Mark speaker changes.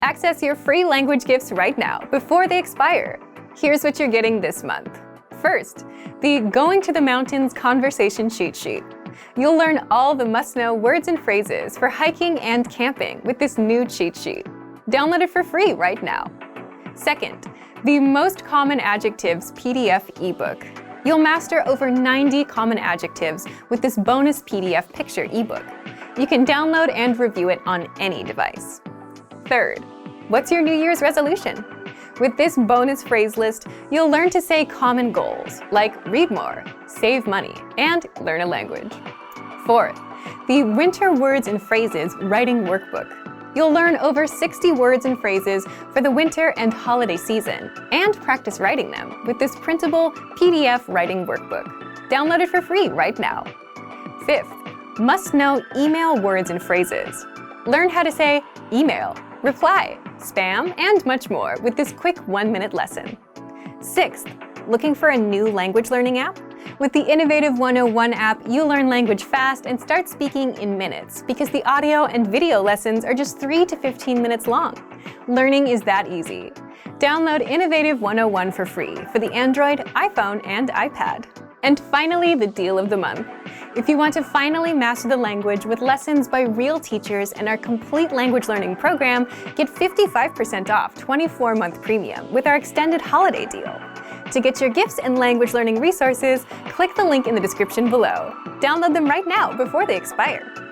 Speaker 1: Access your free language gifts right now before they expire. Here's what you're getting this month. First, the Going to the Mountains Conversation Cheat Sheet. You'll learn all the must-know words and phrases for hiking and camping with this new cheat sheet. Download it for free right now. Second, the Most Common Adjectives PDF ebook. You'll master over 90 common adjectives with this bonus PDF picture ebook. You can download and review it on any device. Third, what's your New Year's resolution? With this bonus phrase list, you'll learn to say common goals like read more, save money, and learn a language. Fourth, the Winter Words and Phrases Writing Workbook. You'll learn over 60 words and phrases for the winter and holiday season, and practice writing them with this printable PDF writing workbook. Download it for free right now. Fifth, must-know email words and phrases. Learn how to say email, reply, spam, and much more with this quick 1-minute lesson. Sixth, looking for a new language learning app? With the Innovative 101 app, you'll learn language fast and start speaking in minutes because the audio and video lessons are just 3 to 15 minutes long. Learning is that easy. Download Innovative 101 for free for the Android, iPhone, and iPad. And finally, the deal of the month. If you want to finally master the language with lessons by real teachers and our complete language learning program, get 55% off 24-month premium with our extended holiday deal. To get your gifts and language learning resources, click the link in the description below. Download them right now before they expire.